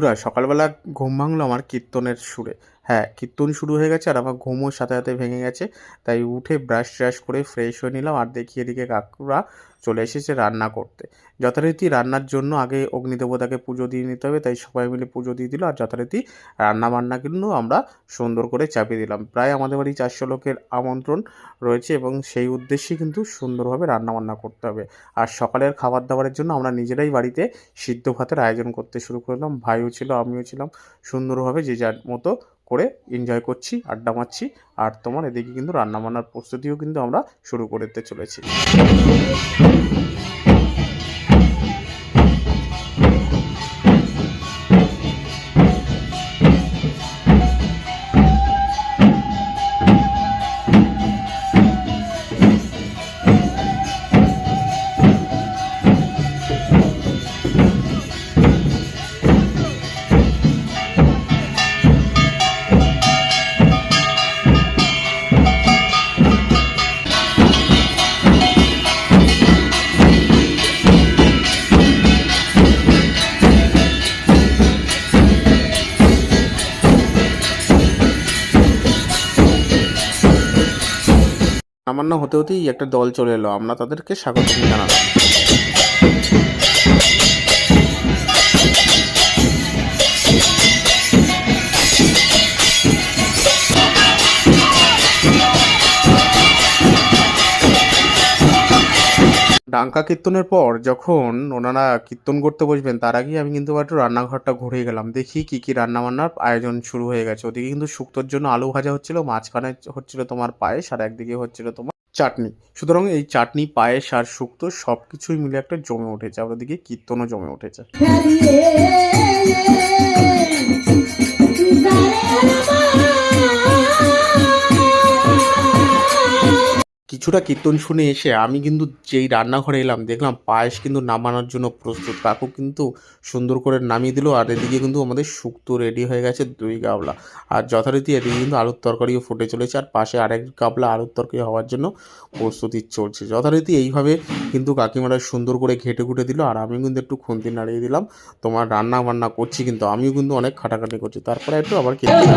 বন্ধুরা সকালবেলা ঘুম ভাঙলো আমার কীর্তনের সুরে। হ্যাঁ, কীর্তন শুরু হয়ে গেছে আর আমার ঘুমও সাথে সাথে ভেঙে গেছে। তাই উঠে ব্রাশ ট্রাশ করে ফ্রেশ হয়ে নিলাম আর দেখি এদিকে কাকুরা চলে এসেছে রান্না করতে। যথারীতি রান্নার জন্য আগে অগ্নিদেবতাকে পুজো দিয়ে নিতে হবে, তাই সবাই মিলে পুজো দিয়ে দিল আর যথারীতি রান্নাবান্না কিন্তু আমরা সুন্দর করে চাপিয়ে দিলাম। প্রায় আমাদের বাড়ি 400 লোকের আমন্ত্রণ রয়েছে এবং সেই উদ্দেশ্যে কিন্তু সুন্দরভাবে রান্নাবান্না করতে হবে। আর সকালের খাবার দাবারের জন্য আমরা নিজেরাই বাড়িতে সিদ্ধ ভাতের আয়োজন করতে শুরু করলাম। ভাইও ছিল, আমিও ছিলাম। সুন্দরভাবে যে যার মতো করে এনজয় করছি, আড্ডা মারছি। আর তোমার এদিকে কিন্তু রান্নাবান্নার প্রস্তুতিও কিন্তু আমরা শুরু করতে চলেছি। রান্নাবান্না হতে হতেই একটা দল চলে এলো, আমরা তাদেরকে স্বাগত জানালাম। ডাঙ্কা কীর্তনের পর যখন ওনারা কীর্তন করতে বসবেন তার আগেই আমি কিন্তু একটু রান্নাঘরটা ঘুরে গেলাম, দেখি কী কী রান্নাবান্নার আয়োজন শুরু হয়ে গেছে। ওদিকে কিন্তু শুক্তোর জন্য আলু ভাজা হচ্ছিল, মাঝখানে হচ্ছিল তোমার পায়েস আর একদিকে হচ্ছিল তোমার চাটনি। সুতরাং এই চাটনি, পায়েস আর শুক্তো সব কিছুই মিলে একটা জমে উঠেছে, আর ওদিকে কীর্তনও জমে উঠেছে। কিছুটা কীর্তন শুনে এসে আমি কিন্তু যেই রান্নাঘরে এলাম দেখলাম পায়েস কিন্তু নামানোর জন্য প্রস্তুত। কাকু কিন্তু সুন্দর করে নামিয়ে দিল আর এদিকে কিন্তু আমাদের শুক্তো রেডি হয়ে গেছে 2 গাবলা। আর যথারীতি এদিকে কিন্তু আলুর তরকারিও ফুটে চলেছে আর পাশে আরেক গাবলা আলুর তরকারি হওয়ার জন্য প্রস্তুতি চলছে। যথারীতি এইভাবে কিন্তু কাকিমারা সুন্দর করে ঘেটে ঘুটে দিল আর আমি কিন্তু একটু খুন্তি নাড়িয়ে দিলাম। তোমার রান্না বান্না করছি কিন্তু আমিও কিন্তু অনেক খাটাখাটি করছি। তারপরে একটু আবার কীর্তন